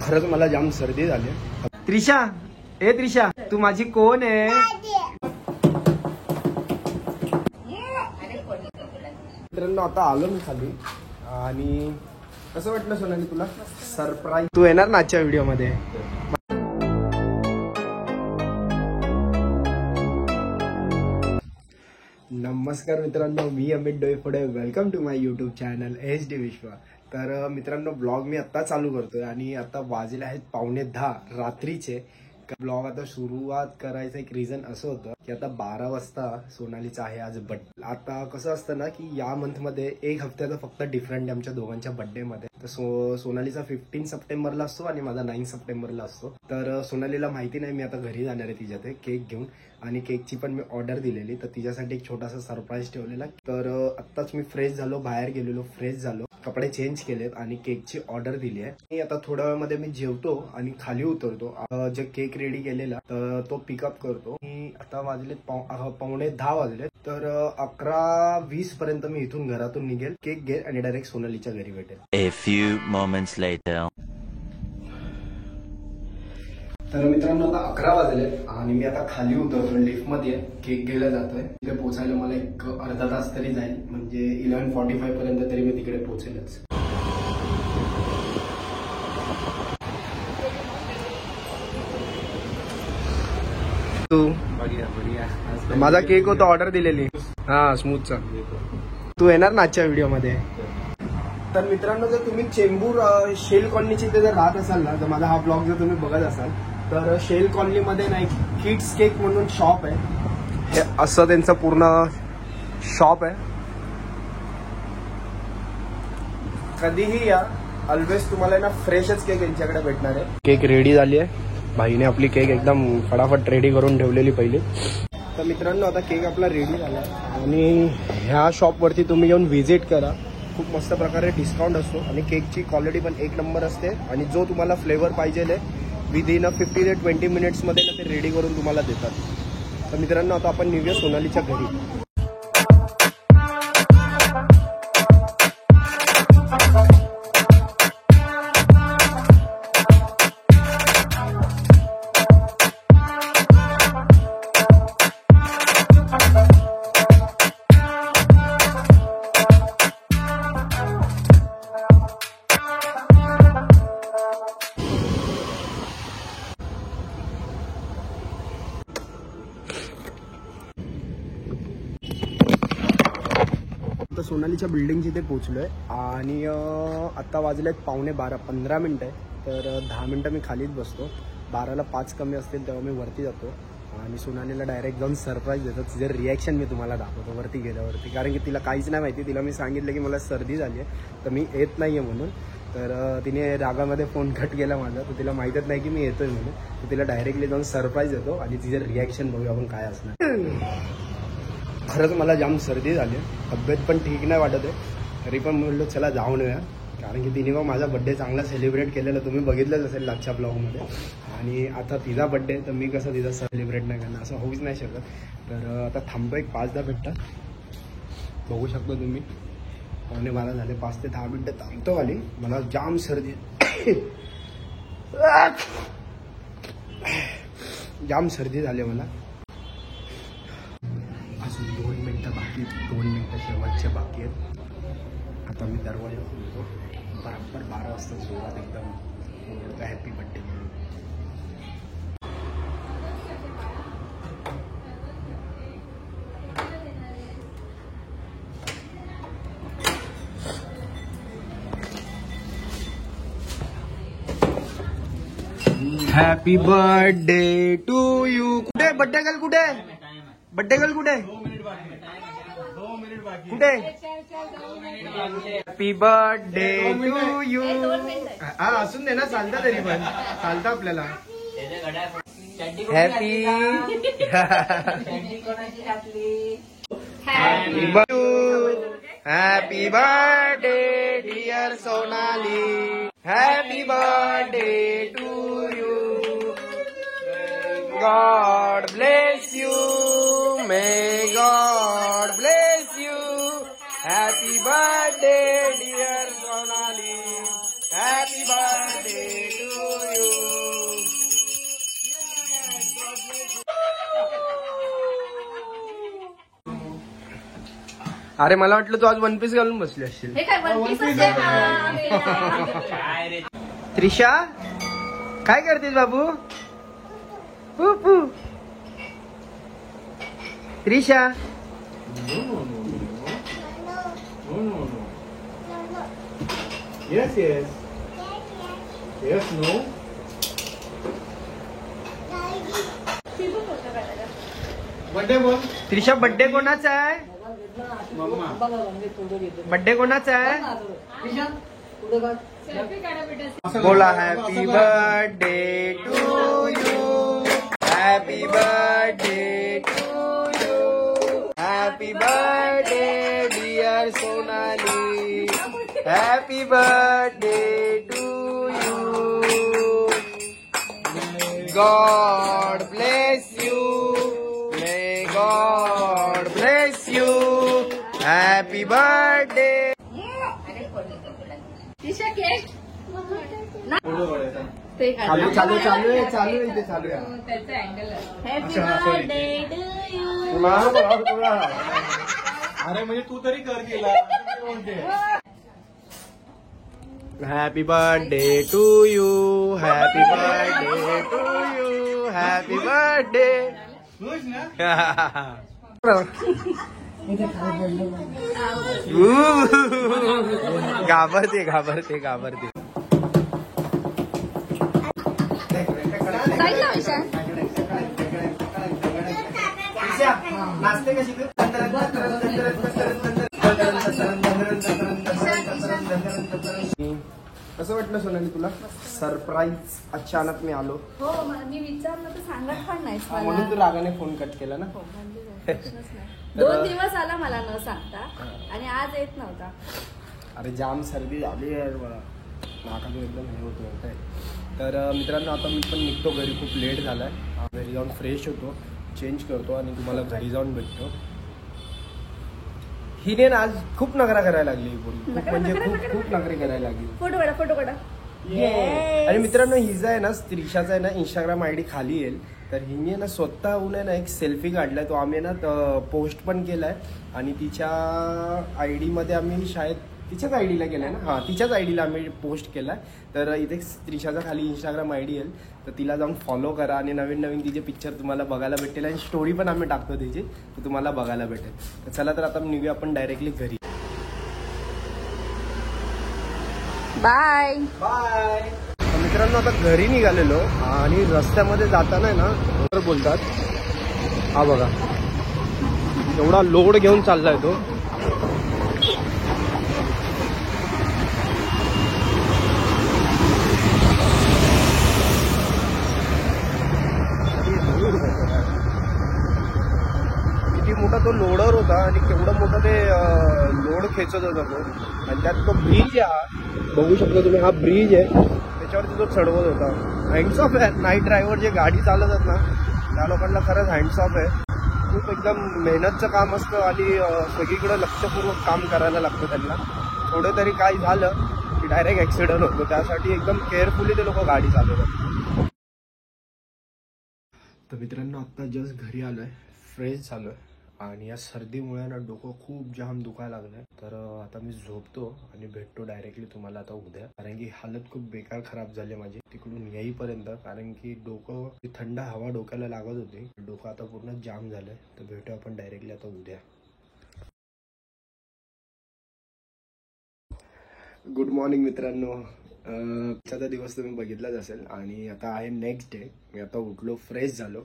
खरंच मला जाम सर्दी झाली. त्रिशा, ए त्रिशा, तू माझी कोण आहे? मित्रांनो आता आलो मी खाली. आणि कसं वाटलं सोनाली तुला सरप्राईज? तू येणार ना आजच्या व्हिडिओ मध्ये? नमस्कार मित्रांनो, मी Amit Doiphode. Welcome to my YouTube channel HD Vishwa. तर मित्रांनो ब्लॉग मी आता चालू करतोय आणि आता वाजले आहेत 9:15 रात्रीचे. ब्लॉग आता सुरुवात करायचं एक रिझन असं होतं की आता 12 वाजता सोनालीचा आहे आज बर्थडे. आता कसं असतं ना की या मंथ मध्ये एक हफ्त्याचा फक्त डिफरंट आहे आमच्या दोघांच्या बर्थडे मध्ये. तर सोनालीचा 15 सप्टेंबरला असतो आणि माझा 9 सप्टेंबरला असतो. तर सोनालीला माहिती नाही मी आता घरी जाणार आहे तिच्या ते केक घेऊन. आणि केकची पण मी ऑर्डर दिलेली, तर तिच्यासाठी एक छोटासा सरप्राईज ठेवलेला. तर आत्ताच मी फ्रेश झालो, बाहेर गेलेलो, फ्रेश झालो, कपडे चेंज केलेत आणि केकची ऑर्डर दिली आहे. आता थोड्या वेळामध्ये मी जेवतो आणि खाली उतरतो. जे केक रेडी केलेला तर तो पिकअप करतो. आता वाजलेत 9:15 वाजलेत. तर 11:20 पर्यंत मी इथून घरातून निघेल, केक घेईल आणि डायरेक्ट सोनालीच्या घरी भेटेल. A few moments later. तर मित्रांनो आता 11 वाजले आणि मी आता खाली उतरतोय, लिफ्ट मध्ये केक घ्यायला जातोय. तिथे पोहोचायला मला एक अर्धा तास तरी जाईल, म्हणजे 11:45 पर्यंत तरी मी तिकडे पोहोचेलच. माझा केक होता ऑर्डर दिलेली, हा स्मूथचा. तू येणार ना आजच्या व्हिडिओ मध्ये? तर मित्रांनो जर तुम्ही चेंबूर शेल कॉलनीची इथे जर राहत असाल ना, तर माझा हा ब्लॉग जर तुम्ही बघत असाल तर शेल कॉलनी मध्ये ना एक किड्स केक म्हणून शॉप आहे. हे असं त्यांचं पूर्ण शॉप आहे. कधीही या, ऑलवेज तुम्हाला ना फ्रेशच केक यांच्याकडे भेटणार आहे. केक रेडी झाली आहे, भाईने आपली केक एकदम फटाफट रेडी करून ठेवलेली पहिली. तर मित्रांनो आता केक आपला रेडी झाला आणि ह्या शॉपवरती तुम्ही येऊन व्हिजिट करा. खूप मस्त प्रकारे डिस्काउंट असतो आणि केकची क्वालिटी पण एक नंबर असते. आणि जो तुम्हाला फ्लेवर पाहिजे विदिन 15 ते 20 मिनिट्समध्ये ना ते रेडी करून तुम्हाला देतात. तर मित्रांनो आता आपण निघूया सोनालीच्या घरी. तर सोनालीच्या बिल्डिंगची इथे पोहोचलोय आणि आता वाजलेत 11:15, 15 मिनिटं आहे. तर 10 मिनिटं मी खालीच बसतो. 12ला 5 कमी असतील तेव्हा मी वरती जातो आणि सोनालीला डायरेक्ट जाऊन सरप्राईज देतो. तिचे रिॲक्शन मी तुम्हाला दाखवतो वरती गेल्यावरती, कारण की तिला काहीच नाही माहिती. तिला मी सांगितलं की मला सर्दी झाली आहे तर मी येत नाही आहे म्हणून. तर तिने रागामध्ये फोन कट केला माझा, तर तिला माहीतच नाही की मी येतोय म्हणून. तर तिला डायरेक्टली जाऊन सरप्राईज देतो आणि तिचे रिॲक्शन बघूया आपण काय असणार. खरंच मला जाम सर्दी झाली, तब्येत पण ठीक नाही वाटत आहे. तरी पण म्हणलो चला जाऊन येऊया, कारण की तिने मग माझा बड्डे चांगला सेलिब्रेट केलेला, तुम्ही बघितलंच असेल आजच्या ब्लॉगमध्ये. आणि आता तिचा बड्डे तर मी कसं तिचा सेलिब्रेट नाही करणार, असं होऊच नाही शकत. तर आता थांबतो, एक 5-10 मिनिटं बघू शकतो तुम्ही. 11:15 झाले, 5 ते 10 मिनिटं थांबतो खाली. मला जाम सर्दी जाम सर्दी झाली मला. 2 मिनिटं बाकी, 2 मिनिटं शेवटचे बाकी आहेत. आता मी दरवाजा खोलतो. बरोबर 12 वाजता सुरुवात एकदम बोलतो हॅपी बर्थडे म्हणून. Happy birthday to you. कुठे बर्थडे गर्ल, कुठे बर्थडे गर्ल, कुठे कुठे? Happy birthday to you. हा असून दे ना, चालतं तरी पण चालतं आपल्याला. Happy happy birthday dear Sonali. Happy birthday to you. God bless you. May God bless you. Happy birthday dear Sonali. Happy birthday to you. अरे मला वाटलं तू आज वन पीस घालून बसली असशील. त्रिशा काय करतेस बाबू? पू Trisha yes yes yes no. Birthday बोल. त्रिशा बर्थडे कोणाचा आहे? बर्थडे कोणाचा आहे? बोला happy birthday to you. Happy birthday to you. Happy birthday dear Sonali. Happy birthday to you. God bless you. May God bless you. Happy birthday. चालू चालू चालू आहे चालू आहे इथे चालू आहे. अरे म्हणजे तू तरी कर केला. Happy birthday to you. Happy birthday to you. Happy birthday. घाबरते घाबरते घाबरते. नाचते कशी कसं वाटलं सोनाली तुला? सरप्राईज अचानक मी आलो. हो मी विचारलं तर सांगत पण नाही म्हणून तू रागाने फोन कट केला ना. 2 दिवस आला मला न सांगता आणि आज येत नव्हता. अरे जाम सर्दी झाली आहे मला. नाकातून एकदम हे होतो काय. तर मित्रांनो आता मी पण निघतो घरी. खूप लेट झालाय. घरी जाऊन फ्रेश होतो, चेंज करतो आणि तुम्हाला घरी जाऊन भेटतो. हिने ना आज खूप नखरा करायला लागली. खूप म्हणजे खूप खूप नखरे करायला लागली. फोटो काढा फोटो काढा. आणि मित्रांनो हिचा आहे ना त्रिशाचा आहे ना इंस्टाग्राम आयडी खाली येईल. तर हिने ना स्वतःहून आहे ना एक सेल्फी काढलाय. तो आम्ही ना पोस्ट पण केलाय आणि तिच्या आयडी मध्ये आम्ही शायद तिच्याच आयडीला केलाय ना. हा तिच्याच आयडीला आम्ही पोस्ट केलाय. तर इथे त्रिशाचा खाली इंस्टाग्राम आयडी येईल. तर तिला जाऊन फॉलो करा आणि नवीन नवीन तिचे पिक्चर तुम्हाला बघायला भेटेल आणि स्टोरी पण आम्ही टाकतो तिची, तर तुम्हाला बघायला भेटेल. तर चला तर आता निघूया आपण डायरेक्टली घरी. Bye bye. मित्रांनो आता घरी निघालेलो आणि रस्त्यामध्ये जाताना ना तर बोलतात हा बघा एवढा लोड घेऊन चाललाय तो. किती मोठा तो लोडर होता आणि केवढं मोठं ते लोड खेचत होता तो. आणि त्यात तो ब्रिज आहे बघू शकता तुम्ही. हा ब्रिज आहे त्याच्यावरती तो चढवत होता. हँड्स ऑफ आहे. नाईट ड्रायव्हर जे गाडी चालवतात ना त्या लोकांना खरंच हँड्स ऑफ आहे. खूप एकदम मेहनतचं काम असतं आणि सगळीकडे लक्षपूर्वक काम करायला लागतं त्यांना. थोडं तरी काय झालं की डायरेक्ट ऍक्सिडेंट होतो. त्यासाठी एकदम केअरफुली ते लोक गाडी चालवतात. तर मित्रांनो आत्ता जस्ट घरी आलोय, फ्रेश झालोय आणि या सर्दीमुळे ना डोकं खूप जाम दुखायला लागलंय. तर आता मी झोपतो आणि भेटतो डायरेक्टली तुम्हाला आता उद्या. कारण की हालत खूप बेकार खराब झाली माझी तिकडून येईपर्यंत. कारण की डोकं थंड हवा डोक्याला लागत होती. डोकं आता पूर्ण जाम झालंय. तर भेटू आपण डायरेक्टली आता उद्या. गुड मॉर्निंग मित्रांनो. आजचा दिवस तुम्ही बघितलाच असेल आणि आता आहे नेक्स्ट डे. मी आता उठलो, फ्रेश झालो.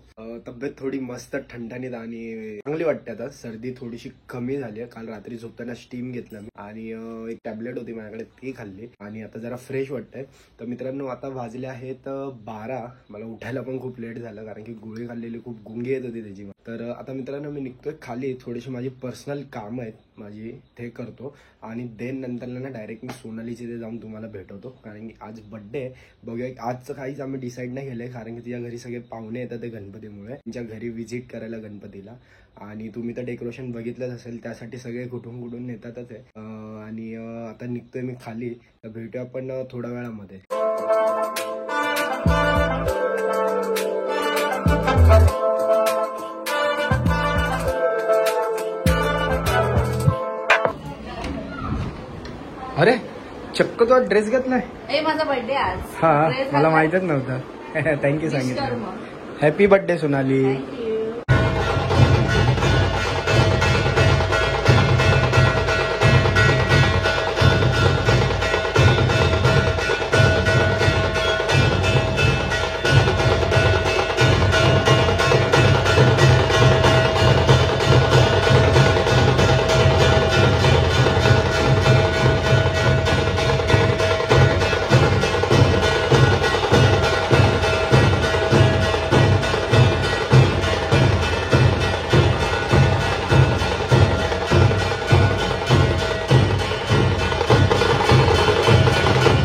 तब्येत थोडी मस्त ठणठणीत आणि चांगली वाटते. आता सर्दी थोडीशी कमी झाली आहे. काल रात्री झोपताना स्टीम घेतला मी आणि एक टॅबलेट होती माझ्याकडे ती खाल्ली आणि आता जरा फ्रेश वाटतंय. तर मित्रांनो आता वाजले आहेत 12. मला उठायला पण खूप लेट झालं कारण की गोळी खाल्लेली खूप गुंगी येत होती त्याची. तर आता मित्रांनो मी निघतोय खाली. थोडीशी माझी पर्सनल कामं आहेत माझी ते करतो आणि देन नंतरला ना डायरेक्ट मी सोनालीच्या इथे जाऊन तुम्हाला भेटवतो, कारण की आज बड्डे आहे. बघूया आजचं काहीच आम्ही डिसाईड नाही केलंय, कारण की तिच्या घरी सगळे पाहुणे येतात ते गणपतीमुळे, तिच्या घरी व्हिजिट करायला गणपतीला. आणि तुम्ही तर डेकोरेशन बघितलंच असेल, त्यासाठी सगळे कुठून कुठून येतातच आहे. आणि आता निघतोय मी खाली, तर भेटूया आपण थोड्या वेळामध्ये. अरे चक्क तो ड्रेस घेतलाय. ए माझा बर्थडे आज. हा Dress मला घातला? माहितच नव्हतं. थँक्यू Wish कर सांगितलं. मग. Happy birthday Sonali. Thank you.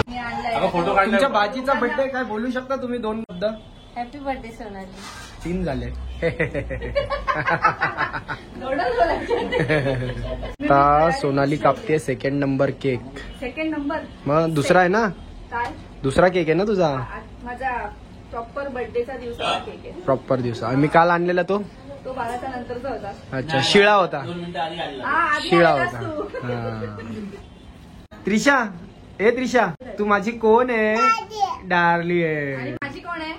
मी आणलाय. अगं फोटो काढला. तुमच्या बाजीचा बर्थडे काय बोलू शकता तुम्ही 2 शब्द? Happy birthday Sonali. 3 झाले. थोडं बोलायचं. आता सोनाली कापते second number cake. Second number मग दुसरा आहे ना, काय? दुसरा केक आहे ना तुझा, माझा प्रॉपर बर्थडेचा दिवसाचा केक आहे. प्रॉपर दिवस. मी काल आणलेला तो. तो 12च्या नंतरचा होता. अच्छा, शिळा होता. 2 मिनिटं आधी आलेला. हा आधी शिळा आलेलास होता. तू. हा. त्रिशा, ए त्रिशा, तू माझी कोण आहे? डार्ली आणि आहे. माझी कोण आहे?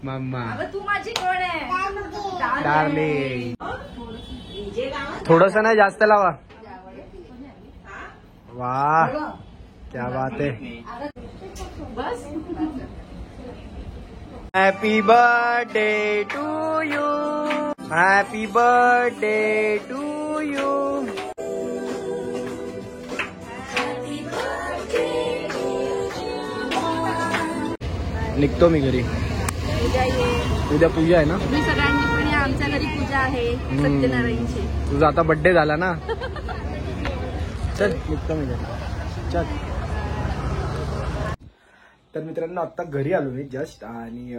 मम्मा. अगं तू माझी कोण आहे? डार्लिंग. थोडस नाही, जास्त लावा. वाह, क्या बात आहे. बस happy birthday to you. Happy birthday to you. निघतो मी घरी. उद्या ये. उद्या पूजा आहे ना. तुम्ही सगळ्यांनी पण या, आमच्या घरी पूजा आहे सत्यनारायणची. तुझा आता बर्थडे झाला ना. चल निघतो मी घरी. चल. तर मित्रांनो आता घरी आलो मी जस्ट, आणि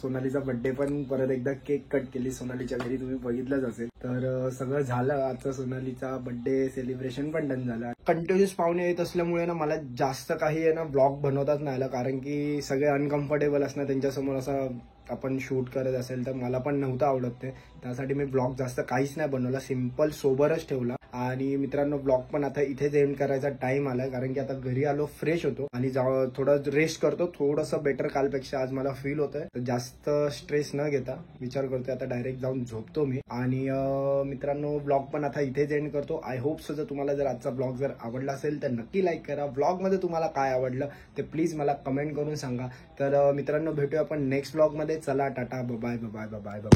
सोनालीचा बर्थडे पण परत एकदा केक कट केली सोनालीच्या घरी, तुम्ही बघितलंच असेल. तर सगळं झालं. आजचा सोनालीचा बर्थडे सेलिब्रेशन पण डन झाला. कंटिन्युअस पाहुणे येत असल्यामुळे ना मला जास्त काही आहे ना ब्लॉग बनवताच नाही आला, कारण की सगळे अनकम्फर्टेबल असणार त्यांच्यासमोर असं आपण शूट करत असेल, तर मला पण नव्हतं आवडत ते. त्यासाठी मी ब्लॉग जास्त काहीच नाही बनवला, सिम्पल सोबरच ठेवला. आणि मित्रांनो ब्लॉग पण आता इथेच एंड करायचा टाइम आलाय, कारण की आता घरी आलो, फ्रेश होतो आणि थोडं रेस्ट करतो. थोडंसं बेटर कालपेक्षा आज मला फील होतंय, तर जास्त स्ट्रेस न घेता विचार करतोय आता डायरेक्ट जाऊन झोपतो मी. आणि मित्रांनो ब्लॉग पण आता इथेच एंड करतो. आय होप सो जर तुम्हाला जर आजचा ब्लॉग जर आवडला असेल तर नक्की लाईक करा. ब्लॉग मध्ये तुम्हाला काय आवडलं ते प्लीज मला कमेंट करून सांगा. तर मित्रांनो भेटूया आपण नेक्स्ट ब्लॉग मध्ये. चला tata, bye bye bye bye.